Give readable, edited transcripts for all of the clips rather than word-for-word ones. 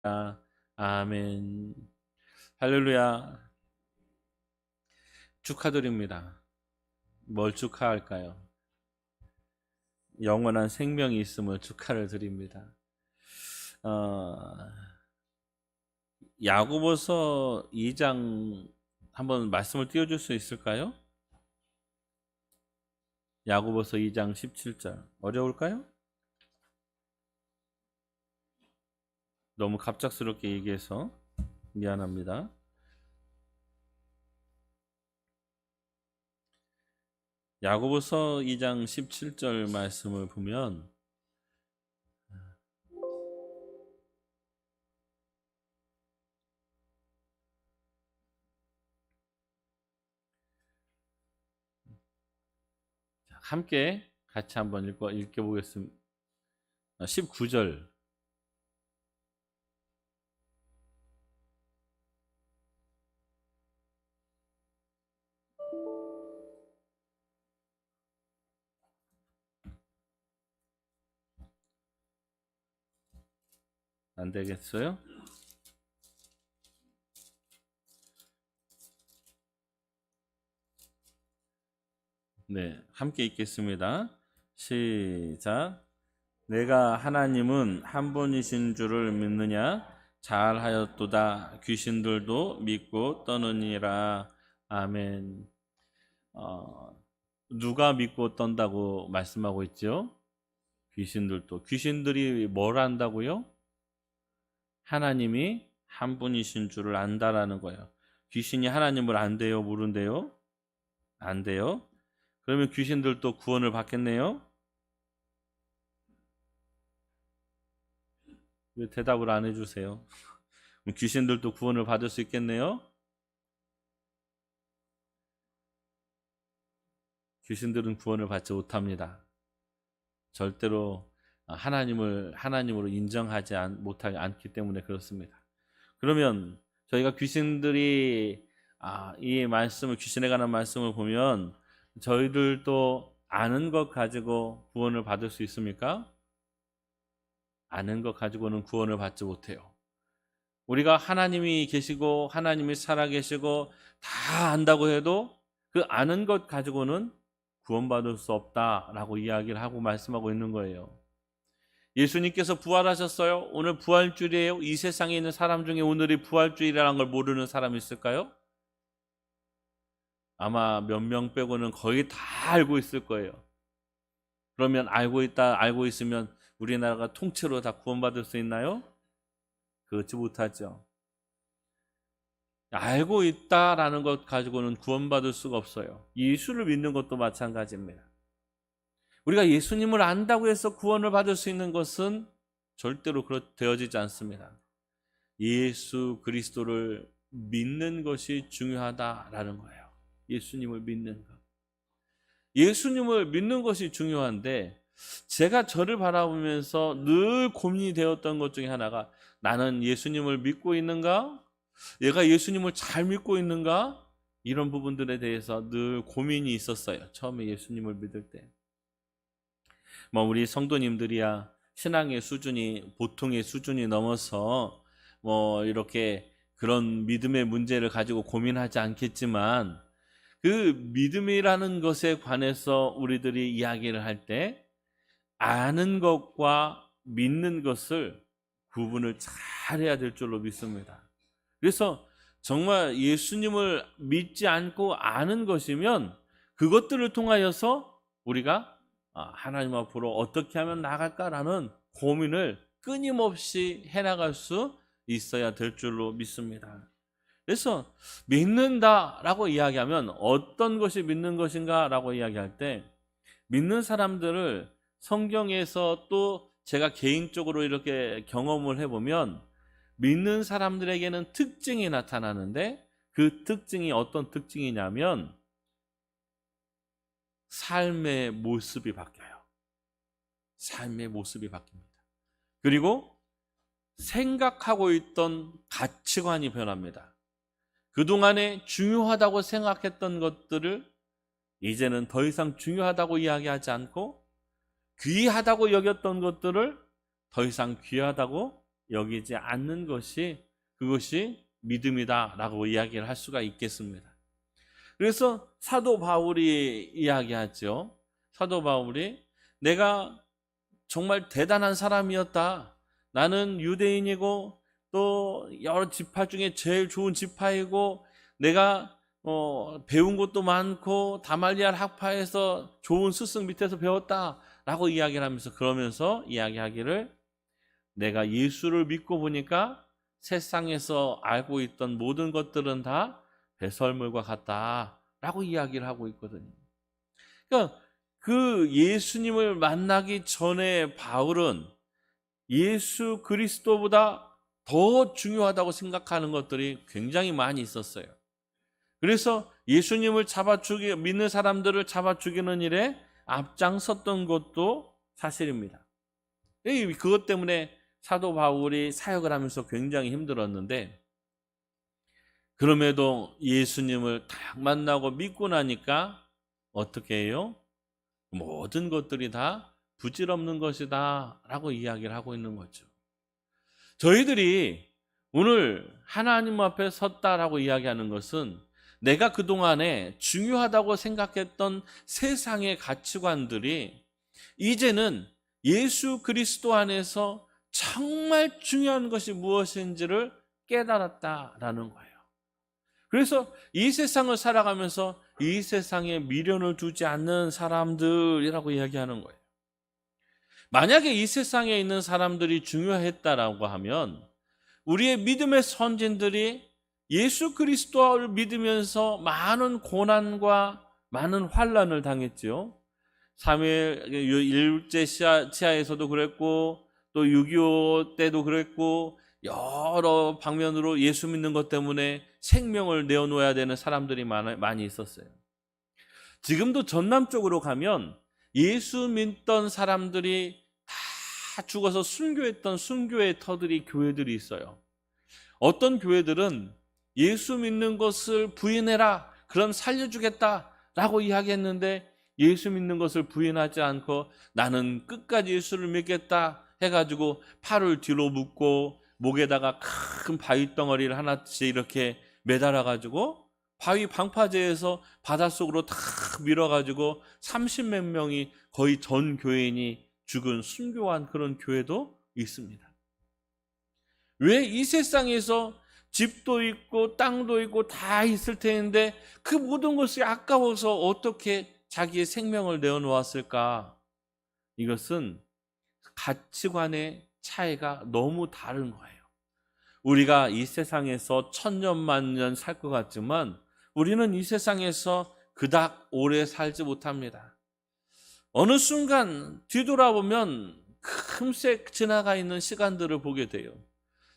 아멘. 할렐루야. 축하드립니다. 뭘 축하할까요? 영원한 생명이 있음을 축하를 드립니다. 어, 야고보서 2장 한번 말씀을 띄워줄 수 있을까요? 야고보서 2장 17절. 어려울까요? 너무 갑작스럽게 얘기해서 미안합니다. 야고보서 2장 17절 말씀을 보면 함께 같이 한번 읽어보겠습니다. 19절. 안 되겠어요? 네, 함께 읽겠습니다. 시작. 내가 하나님은 한 분이신 줄을 믿느냐? 잘하였도다. 귀신들도 믿고 떠느니라. 아멘. 누가 믿고 떤다고 말씀하고 있죠? 귀신들도. 귀신들이 뭘 안다고요? 하나님이 한 분이신 줄을 안다라는 거예요. 귀신이 하나님을 안대요, 모른대요? 안 돼요. 그러면 귀신들도 구원을 받겠네요? 왜 대답을 안 해주세요? 귀신들도 구원을 받을 수 있겠네요? 귀신들은 구원을 받지 못합니다. 절대로 하나님으로 인정하지 못하지 않기 때문에 그렇습니다. 그러면 저희가 귀신들이 이 말씀을, 귀신에 관한 말씀을 보면 저희들도 아는 것 가지고 구원을 받을 수 있습니까? 아는 것 가지고는 구원을 받지 못해요. 우리가 하나님이 계시고 하나님이 살아계시고 다 안다고 해도 그 아는 것 가지고는 구원받을 수 없다라고 이야기를 하고 말씀하고 있는 거예요. 예수님께서 부활하셨어요. 오늘 부활주일이에요. 이 세상에 있는 사람 중에 오늘이 부활주일이라는 걸 모르는 사람이 있을까요? 아마 몇 명 빼고는 거의 다 알고 있을 거예요. 그러면 알고 있으면 우리나라가 통째로 다 구원받을 수 있나요? 그렇지 못하죠. 알고 있다라는 것 가지고는 구원받을 수가 없어요. 예수를 믿는 것도 마찬가지입니다. 우리가 예수님을 안다고 해서 구원을 받을 수 있는 것은 절대로 되어지지 않습니다. 예수 그리스도를 믿는 것이 중요하다라는 거예요. 예수님을 믿는 것. 예수님을 믿는 것이 중요한데 제가 저를 바라보면서 늘 고민이 되었던 것 중에 하나가 나는 예수님을 믿고 있는가? 얘가 예수님을 잘 믿고 있는가? 이런 부분들에 대해서 늘 고민이 있었어요. 처음에 예수님을 믿을 때. 우리 성도님들이야 신앙의 수준이 보통의 수준이 넘어서 이렇게 그런 믿음의 문제를 가지고 고민하지 않겠지만 그 믿음이라는 것에 관해서 우리들이 이야기를 할 때 아는 것과 믿는 것을 구분을 잘 해야 될 줄로 믿습니다. 그래서 정말 예수님을 믿지 않고 아는 것이면 그것들을 통하여서 우리가 하나님 앞으로 어떻게 하면 나갈까라는 고민을 끊임없이 해나갈 수 있어야 될 줄로 믿습니다. 그래서 믿는다라고 이야기하면 어떤 것이 믿는 것인가라고 이야기할 때 믿는 사람들을 성경에서 또 제가 개인적으로 이렇게 경험을 해보면 믿는 사람들에게는 특징이 나타나는데 그 특징이 어떤 특징이냐면 삶의 모습이 바뀌어요. 삶의 모습이 바뀝니다. 그리고 생각하고 있던 가치관이 변합니다. 그동안에 중요하다고 생각했던 것들을 이제는 더 이상 중요하다고 이야기하지 않고 귀하다고 여겼던 것들을 더 이상 귀하다고 여기지 않는 것이 그것이 믿음이다라고 이야기를 할 수가 있겠습니다. 그래서 사도 바울이 이야기하죠. 사도 바울이 내가 정말 대단한 사람이었다. 나는 유대인이고 또 여러 지파 중에 제일 좋은 지파이고 내가 배운 것도 많고 다말리알 학파에서 좋은 스승 밑에서 배웠다라고 이야기를 하면서 그러면서 이야기하기를 내가 예수를 믿고 보니까 세상에서 알고 있던 모든 것들은 다 배설물과 같다라고 이야기를 하고 있거든요. 그러니까 그 예수님을 만나기 전에 바울은 예수 그리스도보다 더 중요하다고 생각하는 것들이 굉장히 많이 있었어요. 그래서 예수님을 믿는 사람들을 잡아 죽이는 일에 앞장섰던 것도 사실입니다. 그것 때문에 사도 바울이 사역을 하면서 굉장히 힘들었는데 그럼에도 예수님을 딱 만나고 믿고 나니까 어떻게 해요? 모든 것들이 다 부질없는 것이다 라고 이야기를 하고 있는 거죠. 저희들이 오늘 하나님 앞에 섰다라고 이야기하는 것은 내가 그동안에 중요하다고 생각했던 세상의 가치관들이 이제는 예수 그리스도 안에서 정말 중요한 것이 무엇인지를 깨달았다라는 거예요. 그래서 이 세상을 살아가면서 이 세상에 미련을 두지 않는 사람들이라고 이야기하는 거예요. 만약에 이 세상에 있는 사람들이 중요했다라고 하면 우리의 믿음의 선진들이 예수 그리스도를 믿으면서 많은 고난과 많은 환난을 당했죠. 사무엘 일제 치하에서도 그랬고 또 6.25 때도 그랬고 여러 방면으로 예수 믿는 것 때문에 생명을 내어놓아야 되는 사람들이 많이 있었어요. 지금도 전남 쪽으로 가면 예수 믿던 사람들이 다 죽어서 순교했던 순교의 터들이 교회들이 있어요. 어떤 교회들은 예수 믿는 것을 부인해라, 그럼 살려주겠다라고 이야기했는데 예수 믿는 것을 부인하지 않고 나는 끝까지 예수를 믿겠다 해가지고 팔을 뒤로 묶고 목에다가 큰 바위 덩어리를 하나씩 이렇게 매달아가지고 바위 방파제에서 바닷속으로 다 밀어가지고 30몇 명이 거의 전 교인이 죽은 순교한 그런 교회도 있습니다. 왜 이 세상에서 집도 있고 땅도 있고 다 있을 텐데 그 모든 것이 아까워서 어떻게 자기의 생명을 내어놓았을까? 이것은 가치관의 차이가 너무 다른 거예요. 우리가 이 세상에서 천년만년 살 것 같지만 우리는 이 세상에서 그닥 오래 살지 못합니다. 어느 순간 뒤돌아보면 금세 지나가 있는 시간들을 보게 돼요.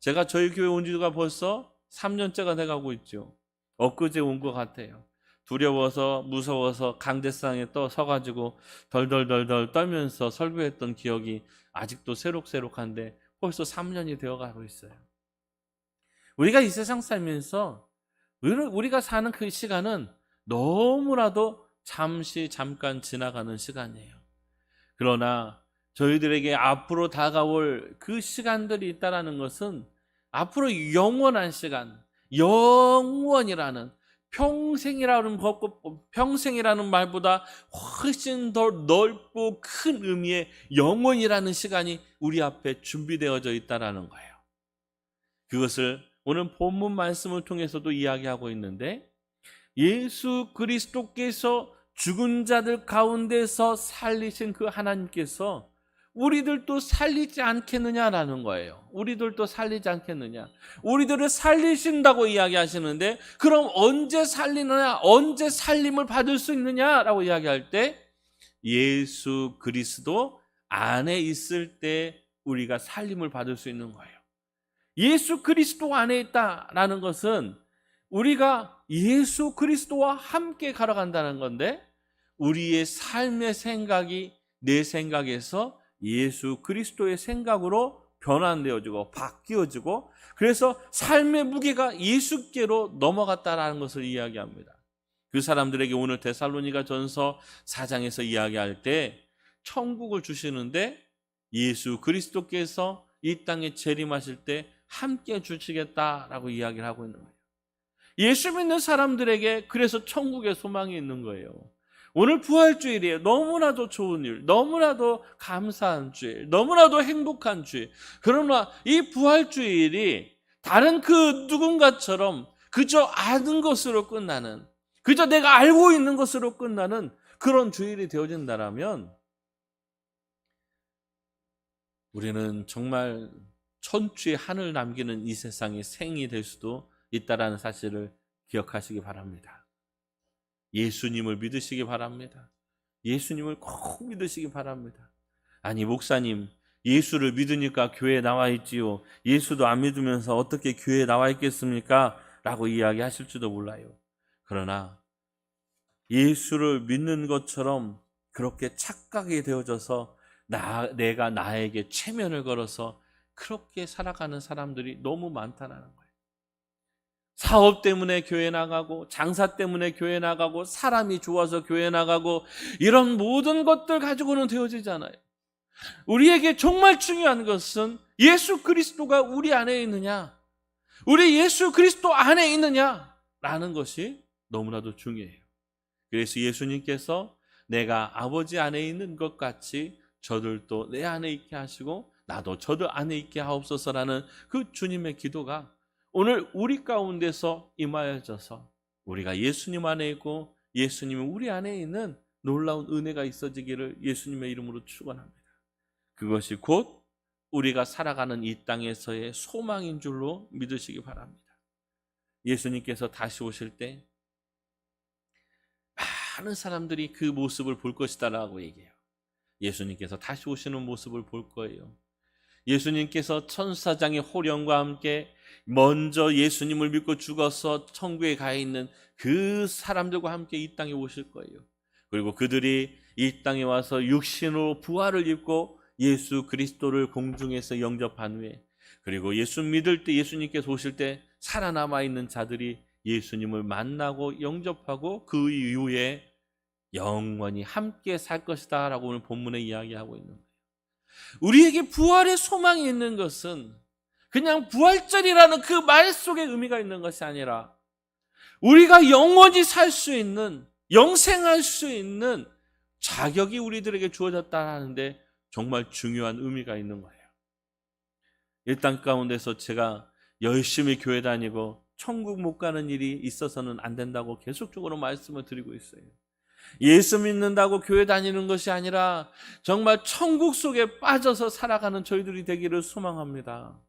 제가 저희 교회 온 지가 벌써 3년째가 돼가고 있죠. 엊그제 온 것 같아요. 두려워서 무서워서 강대상에 서가지고 덜덜덜덜 떨면서 설교했던 기억이 아직도 새록새록한데 벌써 3년이 되어가고 있어요. 우리가 이 세상 살면서 우리가 사는 그 시간은 너무나도 잠깐 지나가는 시간이에요. 그러나 저희들에게 앞으로 다가올 그 시간들이 있다는 것은 앞으로 영원한 시간, 영원이라는 평생이라는 말보다 훨씬 더 넓고 큰 의미의 영원이라는 시간이 우리 앞에 준비되어져 있다는 거예요. 그것을 오늘 본문 말씀을 통해서도 이야기하고 있는데 예수 그리스도께서 죽은 자들 가운데서 살리신 그 하나님께서 우리들도 살리지 않겠느냐라는 거예요. 우리들도 살리지 않겠느냐. 우리들을 살리신다고 이야기하시는데 그럼 언제 살리느냐, 언제 살림을 받을 수 있느냐라고 이야기할 때 예수 그리스도 안에 있을 때 우리가 살림을 받을 수 있는 거예요. 예수 그리스도 안에 있다라는 것은 우리가 예수 그리스도와 함께 걸어간다는 건데 우리의 삶의 생각이 내 생각에서 예수 그리스도의 생각으로 변환되어지고 바뀌어지고 그래서 삶의 무게가 예수께로 넘어갔다라는 것을 이야기합니다. 그 사람들에게 오늘 데살로니가 전서 4장에서 이야기할 때 천국을 주시는데 예수 그리스도께서 이 땅에 재림하실 때 함께 주시겠다라고 이야기를 하고 있는 거예요. 예수 믿는 사람들에게 그래서 천국의 소망이 있는 거예요. 오늘 부활주일이에요. 너무나도 좋은 일, 너무나도 감사한 주일, 너무나도 행복한 주일. 그러나 이 부활주일이 다른 그 누군가처럼 그저 아는 것으로 끝나는, 그저 내가 알고 있는 것으로 끝나는 그런 주일이 되어진다면 우리는 정말 천추의 한을 남기는 이 세상의 생이 될 수도 있다라는 사실을 기억하시기 바랍니다. 예수님을 믿으시기 바랍니다. 예수님을 꼭 믿으시기 바랍니다. 아니 목사님, 예수를 믿으니까 교회에 나와 있지요. 예수도 안 믿으면서 어떻게 교회에 나와 있겠습니까? 라고 이야기하실지도 몰라요. 그러나 예수를 믿는 것처럼 그렇게 착각이 되어져서 내가 나에게 체면을 걸어서 그렇게 살아가는 사람들이 너무 많다는 거예요. 사업 때문에 교회 나가고, 장사 때문에 교회 나가고, 사람이 좋아서 교회 나가고, 이런 모든 것들 가지고는 되어지잖아요. 우리에게 정말 중요한 것은 예수 그리스도가 우리 안에 있느냐, 우리 예수 그리스도 안에 있느냐라는 것이 너무나도 중요해요. 그래서 예수님께서 내가 아버지 안에 있는 것 같이 저들도 내 안에 있게 하시고 나도 저들 안에 있게 하옵소서라는 그 주님의 기도가 오늘 우리 가운데서 임하여져서 우리가 예수님 안에 있고 예수님이 우리 안에 있는 놀라운 은혜가 있어지기를 예수님의 이름으로 축원합니다. 그것이 곧 우리가 살아가는 이 땅에서의 소망인 줄로 믿으시기 바랍니다. 예수님께서 다시 오실 때 많은 사람들이 그 모습을 볼 것이다라고 얘기해요. 예수님께서 다시 오시는 모습을 볼 거예요. 예수님께서 천사장의 호령과 함께 먼저 예수님을 믿고 죽어서 천국에 가 있는 그 사람들과 함께 이 땅에 오실 거예요. 그리고 그들이 이 땅에 와서 육신으로 부활을 입고 예수 그리스도를 공중에서 영접한 후에, 그리고 예수 믿을 때 예수님께서 오실 때 살아남아 있는 자들이 예수님을 만나고 영접하고 그 이후에 영원히 함께 살 것이다 라고 오늘 본문에 이야기하고 있는 거예요. 우리에게 부활의 소망이 있는 것은 그냥 부활절이라는 그 말 속에 의미가 있는 것이 아니라 우리가 영원히 살 수 있는, 영생할 수 있는 자격이 우리들에게 주어졌다는데 정말 중요한 의미가 있는 거예요. 이 땅 가운데서 제가 열심히 교회 다니고 천국 못 가는 일이 있어서는 안 된다고 계속적으로 말씀을 드리고 있어요. 예수 믿는다고 교회 다니는 것이 아니라 정말 천국 속에 빠져서 살아가는 저희들이 되기를 소망합니다.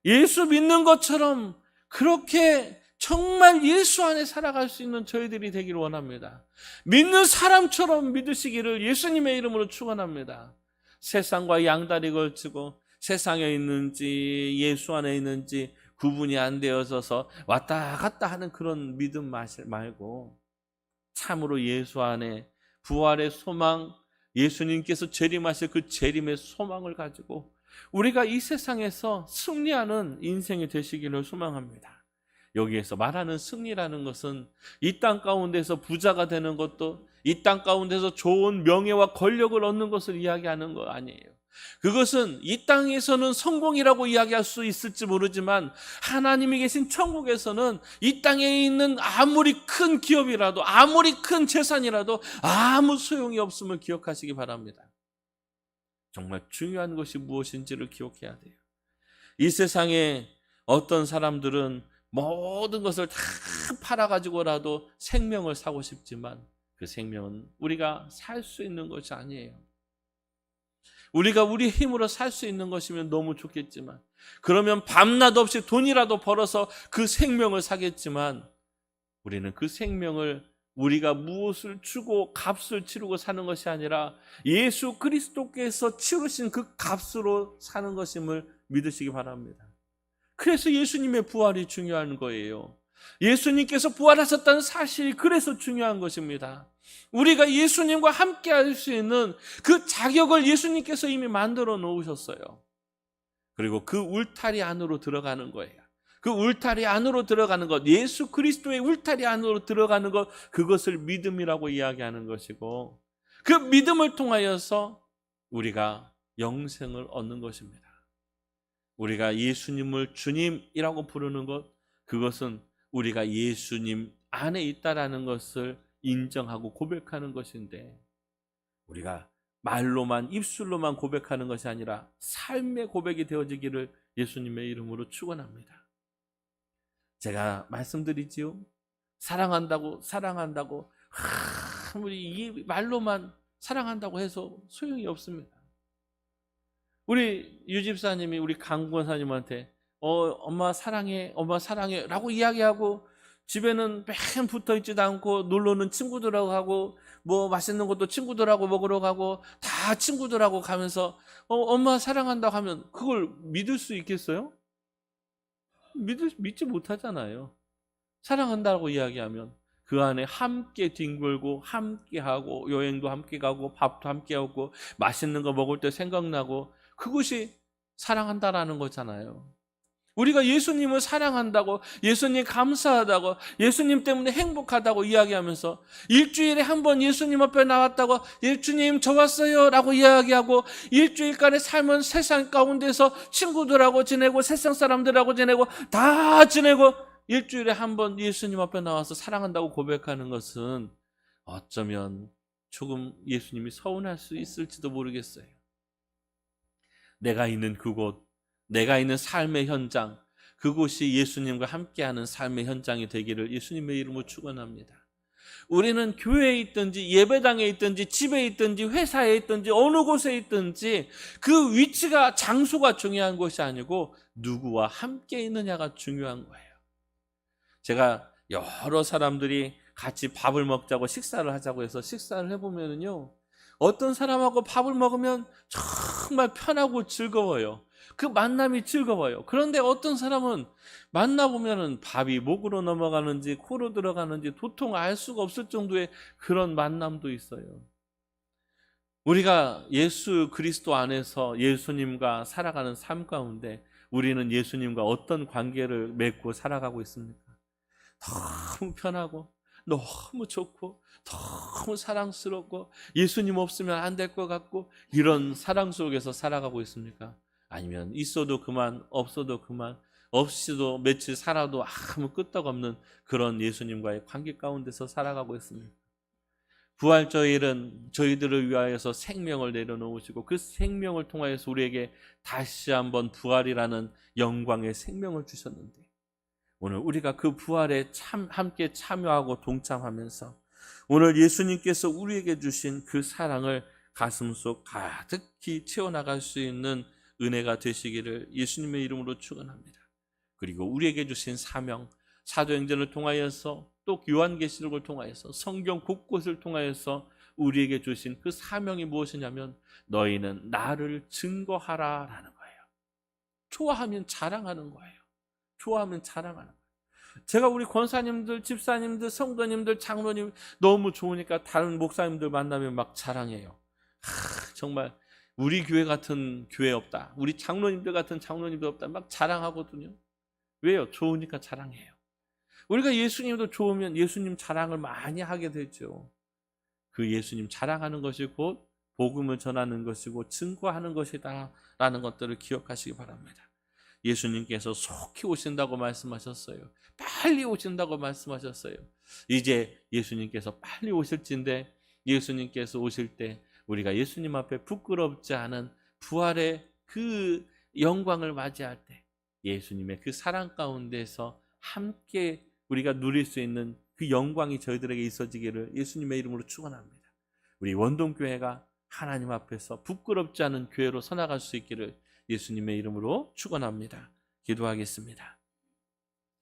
예수 믿는 것처럼 그렇게 정말 예수 안에 살아갈 수 있는 저희들이 되기를 원합니다. 믿는 사람처럼 믿으시기를 예수님의 이름으로 축원합니다. 세상과 양다리 걸치고 세상에 있는지 예수 안에 있는지 구분이 안 되어져서 왔다 갔다 하는 그런 믿음 말고 참으로 예수 안에 부활의 소망, 예수님께서 재림하실 그 재림의 소망을 가지고 우리가 이 세상에서 승리하는 인생이 되시기를 소망합니다. 여기에서 말하는 승리라는 것은 이 땅 가운데서 부자가 되는 것도, 이 땅 가운데서 좋은 명예와 권력을 얻는 것을 이야기하는 거 아니에요. 그것은 이 땅에서는 성공이라고 이야기할 수 있을지 모르지만 하나님이 계신 천국에서는 이 땅에 있는 아무리 큰 기업이라도, 아무리 큰 재산이라도 아무 소용이 없음을 기억하시기 바랍니다. 정말 중요한 것이 무엇인지를 기억해야 돼요. 이 세상에 어떤 사람들은 모든 것을 다 팔아가지고라도 생명을 사고 싶지만 그 생명은 우리가 살 수 있는 것이 아니에요. 우리가 우리 힘으로 살 수 있는 것이면 너무 좋겠지만, 그러면 밤낮 없이 돈이라도 벌어서 그 생명을 사겠지만, 우리는 그 생명을 우리가 무엇을 주고 값을 치르고 사는 것이 아니라 예수 그리스도께서 치르신 그 값으로 사는 것임을 믿으시기 바랍니다. 그래서 예수님의 부활이 중요한 거예요. 예수님께서 부활하셨다는 사실이 그래서 중요한 것입니다. 우리가 예수님과 함께 할 수 있는 그 자격을 예수님께서 이미 만들어 놓으셨어요. 그리고 그 울타리 안으로 들어가는 거예요. 그 울타리 안으로 들어가는 것, 예수 그리스도의 울타리 안으로 들어가는 것, 그것을 믿음이라고 이야기하는 것이고, 그 믿음을 통하여서 우리가 영생을 얻는 것입니다. 우리가 예수님을 주님이라고 부르는 것, 그것은 우리가 예수님 안에 있다라는 것을 인정하고 고백하는 것인데, 우리가 말로만 입술로만 고백하는 것이 아니라 삶의 고백이 되어지기를 예수님의 이름으로 축원합니다. 제가 말씀드리지요. 사랑한다고 아무리 이 말로만 사랑한다고 해서 소용이 없습니다. 우리 유집사님이 우리 강권사님한테 엄마 사랑해 라고 이야기하고, 집에는 맨 붙어있지도 않고 놀러는 친구들하고 하고, 뭐 맛있는 것도 친구들하고 먹으러 가고 다 친구들하고 가면서 엄마 사랑한다고 하면 그걸 믿을 수 있겠어요? 믿지 못하잖아요. 사랑한다고 이야기하면 그 안에 함께 뒹굴고 함께 하고 여행도 함께 가고 밥도 함께 하고 맛있는 거 먹을 때 생각나고, 그것이 사랑한다라는 거잖아요. 우리가 예수님을 사랑한다고, 예수님 감사하다고, 예수님 때문에 행복하다고 이야기하면서 일주일에 한 번 예수님 앞에 나왔다고 예수님 저 왔어요 라고 이야기하고, 일주일간의 삶은 세상 가운데서 친구들하고 지내고 세상 사람들하고 지내고 다 지내고, 일주일에 한 번 예수님 앞에 나와서 사랑한다고 고백하는 것은 어쩌면 조금 예수님이 서운할 수 있을지도 모르겠어요. 내가 있는 그곳, 내가 있는 삶의 현장, 그곳이 예수님과 함께하는 삶의 현장이 되기를 예수님의 이름으로 축원합니다. 우리는 교회에 있든지 예배당에 있든지 집에 있든지 회사에 있든지 어느 곳에 있든지 그 위치가, 장소가 중요한 것이 아니고 누구와 함께 있느냐가 중요한 거예요. 제가 여러 사람들이 같이 밥을 먹자고 식사를 하자고 해서 식사를 해보면요, 어떤 사람하고 밥을 먹으면 정말 편하고 즐거워요. 그 만남이 즐거워요. 그런데 어떤 사람은 만나보면 밥이 목으로 넘어가는지 코로 들어가는지 도통 알 수가 없을 정도의 그런 만남도 있어요. 우리가 예수 그리스도 안에서 예수님과 살아가는 삶 가운데 우리는 예수님과 어떤 관계를 맺고 살아가고 있습니까? 너무 편하고 너무 좋고 너무 사랑스럽고 예수님 없으면 안 될 것 같고, 이런 사랑 속에서 살아가고 있습니까? 아니면 있어도 그만 없어도 그만, 없이도 며칠 살아도 아무 끄떡없는 그런 예수님과의 관계 가운데서 살아가고 있습니다. 부활절일은 저희들을 위하여서 생명을 내려놓으시고 그 생명을 통하여서 우리에게 다시 한번 부활이라는 영광의 생명을 주셨는데, 오늘 우리가 그 부활에 함께 참여하고 동참하면서 오늘 예수님께서 우리에게 주신 그 사랑을 가슴속 가득히 채워나갈 수 있는 은혜가 되시기를 예수님의 이름으로 축원합니다. 그리고 우리에게 주신 사명, 사도행전을 통하여서 또 요한계시록을 통하여서 성경 곳곳을 통하여서 우리에게 주신 그 사명이 무엇이냐면 너희는 나를 증거하라라는 거예요. 좋아하면 자랑하는 거예요. 좋아하면 자랑하는 거예요. 제가 우리 권사님들, 집사님들, 성도님들, 장로님 너무 좋으니까 다른 목사님들 만나면 막 자랑해요. 정말 우리 교회 같은 교회 없다, 우리 장로님들 같은 장로님들 없다, 막 자랑하거든요. 왜요? 좋으니까 자랑해요. 우리가 예수님도 좋으면 예수님 자랑을 많이 하게 되죠. 그 예수님 자랑하는 것이 곧 복음을 전하는 것이고 증거하는 것이다 라는 것들을 기억하시기 바랍니다. 예수님께서 속히 오신다고 말씀하셨어요. 빨리 오신다고 말씀하셨어요. 이제 예수님께서 빨리 오실진데, 예수님께서 오실 때 우리가 예수님 앞에 부끄럽지 않은 부활의 그 영광을 맞이할 때 예수님의 그 사랑 가운데서 함께 우리가 누릴 수 있는 그 영광이 저희들에게 있어지기를 예수님의 이름으로 축원합니다. 우리 원동교회가 하나님 앞에서 부끄럽지 않은 교회로 서나갈 수 있기를 예수님의 이름으로 축원합니다. 기도하겠습니다.